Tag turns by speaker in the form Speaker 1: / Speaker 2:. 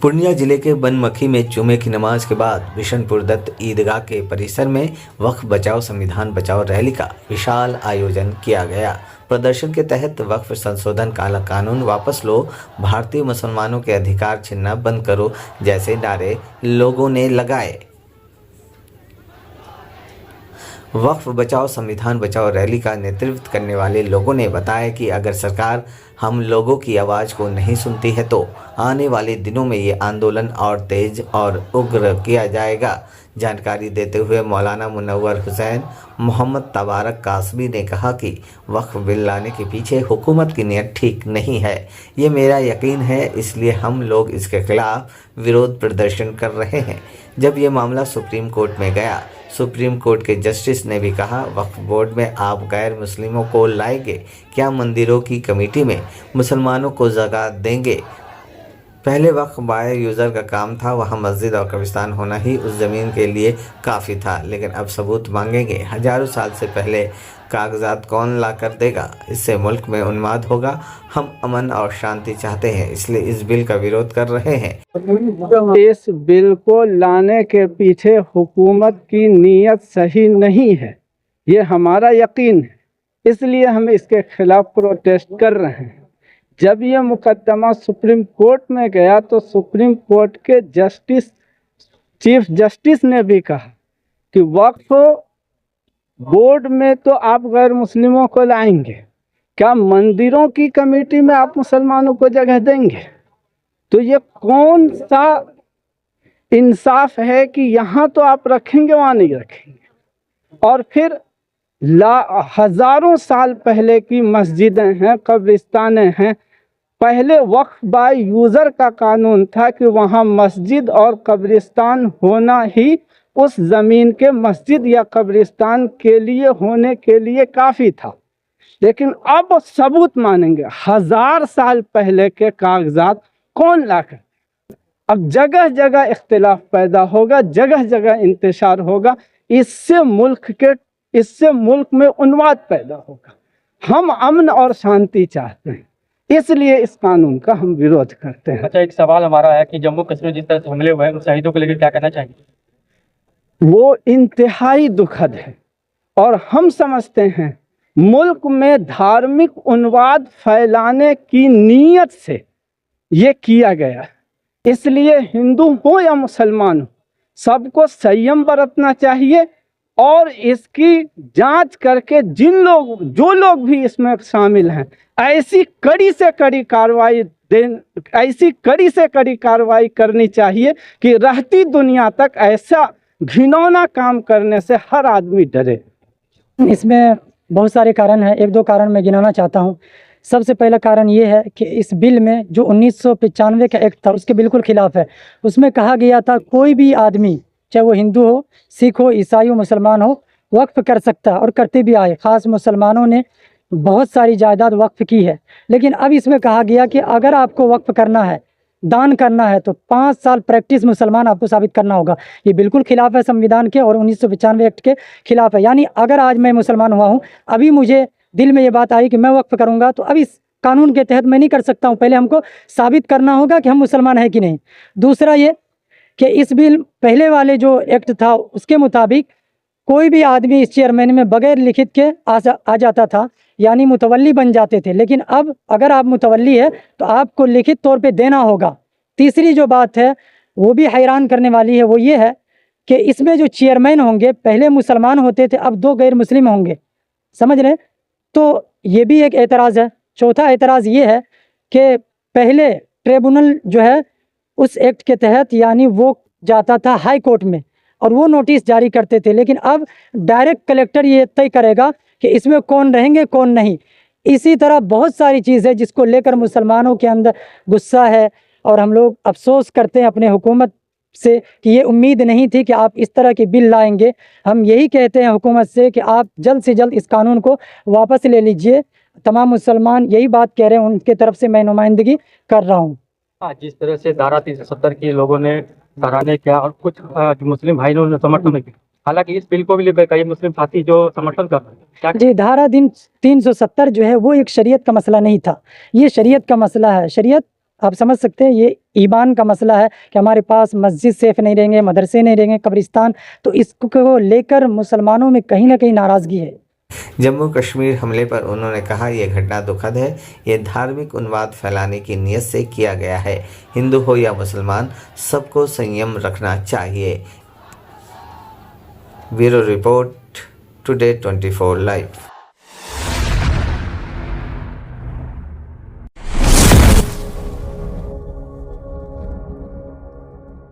Speaker 1: पूर्णिया जिले के बनमखी में जुमे की नमाज के बाद बिशनपुर दत्त ईदगाह के परिसर में वक्फ बचाओ संविधान बचाओ रैली का विशाल आयोजन किया गया। प्रदर्शन के तहत वक्फ संशोधन काला कानून वापस लो, भारतीय मुसलमानों के अधिकार छीनना बंद करो जैसे नारे लोगों ने लगाए। वक्फ बचाओ संविधान बचाओ रैली का नेतृत्व करने वाले लोगों ने बताया कि अगर सरकार हम लोगों की आवाज़ को नहीं सुनती है तो आने वाले दिनों में ये आंदोलन और तेज और उग्र किया जाएगा। जानकारी देते हुए मौलाना मुनव्वर हुसैन मोहम्मद तबारक कासमी ने कहा कि वक्फ बिल लाने के पीछे हुकूमत की नीयत ठीक नहीं है, ये मेरा यकीन है, इसलिए हम लोग इसके खिलाफ विरोध प्रदर्शन कर रहे हैं। जब ये मामला सुप्रीम कोर्ट में गया, सुप्रीम कोर्ट के जस्टिस ने भी कहा वक्फ बोर्ड में आप गैर मुस्लिमों को लाएंगे क्या? मंदिरों की कमेटी में मुसलमानों को जगह देंगे? पहले वक्फ बाय यूज़र का काम था, वहाँ मस्जिद और कब्रिस्तान होना ही उस ज़मीन के लिए काफ़ी था, लेकिन अब सबूत मांगेंगे। हज़ारों साल से पहले कागजात कौन ला कर देगा? इससे मुल्क में उन्माद होगा। हम अमन और शांति चाहते हैं, इसलिए इस बिल का विरोध कर रहे हैं।
Speaker 2: इस बिल को लाने के पीछे हुकूमत की नीयत सही नहीं है, ये हमारा यकीन है, इसलिए हम इसके खिलाफ प्रोटेस्ट कर रहे हैं। जब ये मुकदमा सुप्रीम कोर्ट में गया तो सुप्रीम कोर्ट के चीफ जस्टिस ने भी कहा कि वक्फ बोर्ड में तो आप गैर मुस्लिमों को लाएंगे, क्या मंदिरों की कमेटी में आप मुसलमानों को जगह देंगे? तो ये कौन सा इंसाफ है कि यहाँ तो आप रखेंगे वहाँ नहीं रखेंगे? और फिर हजारों साल पहले की मस्जिदें हैं, कब्रिस्तानें हैं। पहले वक्फ बाय यूज़र का कानून था कि वहाँ मस्जिद और कब्रिस्तान होना ही उस ज़मीन के मस्जिद या कब्रिस्तान के लिए होने के लिए काफ़ी था। लेकिन अब सबूत मानेंगे, 1000 साल पहले के कागजात कौन लाकर? अब जगह जगह इख्तिलाफ पैदा होगा, जगह जगह इंतशार होगा, इससे मुल्क में उन्माद पैदा होगा। हम अमन और शांति चाहते हैं, इसलिए इस कानून का हम विरोध करते हैं।
Speaker 3: अच्छा, एक सवाल हमारा है कि जम्मू कश्मीर जिस तरह से हमले हुए हैं, उन शहीदों को लेकर क्या कहना चाहिए?
Speaker 2: वो इंतहाई दुखद है और हम समझते हैं मुल्क में धार्मिक उन्माद फैलाने की नीयत से ये किया गया। इसलिए हिंदू हो या मुसलमान हो, सबको संयम बरतना चाहिए और इसकी जांच करके जो लोग भी इसमें शामिल हैं, ऐसी कड़ी से कड़ी कार्रवाई करनी चाहिए कि रहती दुनिया तक ऐसा घिनौना काम करने से हर आदमी डरे।
Speaker 4: इसमें बहुत सारे कारण हैं, एक दो कारण मैं गिनाना चाहता हूँ। सबसे पहला कारण ये है कि इस बिल में जो 1995 का एक्ट था उसके बिल्कुल खिलाफ है। उसमें कहा गया था कोई भी आदमी, चाहे वो हिंदू हो, सिख हो, ईसाई हो, मुसलमान हो, वक्फ कर सकता और करते भी आए। ख़ास मुसलमानों ने बहुत सारी जायदाद वक्फ की है। लेकिन अब इसमें कहा गया कि अगर आपको वक्फ करना है, दान करना है, तो 5 साल प्रैक्टिस मुसलमान आपको साबित करना होगा। ये बिल्कुल खिलाफ है संविधान के और 1995 एक्ट के खिलाफ है। यानी अगर आज मैं मुसलमान हुआ हूँ, अभी मुझे दिल में ये बात आई कि मैं वक्फ करूँगा, तो अब इस कानून के तहत मैं नहीं कर सकता हूँ। पहले हमको साबित करना होगा कि हम मुसलमान हैं कि नहीं। दूसरा ये कि इस बिल पहले वाले जो एक्ट था उसके मुताबिक कोई भी आदमी इस चेयरमैन में बगैर लिखित के आ जाता था, यानी मुतवल्ली बन जाते थे। लेकिन अब अगर आप मुतवल्ली है तो आपको लिखित तौर पे देना होगा। तीसरी जो बात है वो भी हैरान करने वाली है, वो ये है कि इसमें जो चेयरमैन होंगे पहले मुसलमान होते थे, अब 2 गैर मुस्लिम होंगे। समझ रहे? तो ये भी एक एतराज़ है। चौथा एतराज़ ये है कि पहले ट्रिब्यूनल जो है उस एक्ट के तहत यानी वो जाता था हाई कोर्ट में और वो नोटिस जारी करते थे, लेकिन अब डायरेक्ट कलेक्टर ये तय करेगा कि इसमें कौन रहेंगे कौन नहीं। इसी तरह बहुत सारी चीज़ है जिसको लेकर मुसलमानों के अंदर गुस्सा है और हम लोग अफसोस करते हैं अपने हुकूमत से कि ये उम्मीद नहीं थी कि आप इस तरह के बिल लाएंगे। हम यही कहते हैं हुकूमत से कि आप जल्द से जल्द इस कानून को वापस ले लीजिए। तमाम मुसलमान यही बात कह रहे हैं, उनके तरफ से मैं नुमाइंदगी कर रहा हूँ।
Speaker 3: हाँ, जिस तरह से धारा 370 की लोगों ने सराहना किया और कुछ मुस्लिम भाई ने समर्थन किया, हालांकि इस बिल को भी लेकर कई मुस्लिम साथी जो समर्थन कर रहे हैं।
Speaker 4: जी, धारा 370 जो है वो एक शरीयत का मसला नहीं था, ये शरीयत का मसला है। शरीयत आप समझ सकते हैं ये ईमान का मसला है कि हमारे पास मस्जिद सेफ नहीं रहेंगे, मदरसे नहीं रहेंगे, कब्रिस्तान, तो इसको लेकर मुसलमानों में कहीं ना कहीं नाराज़गी है।
Speaker 1: जम्मू कश्मीर हमले पर उन्होंने कहा, यह घटना दुखद है। ये धार्मिक उन्माद फैलाने की नीयत से किया गया है। हिंदू हो या मुसलमान, सबको संयम रखना चाहिए। Bureau report, today 24 live.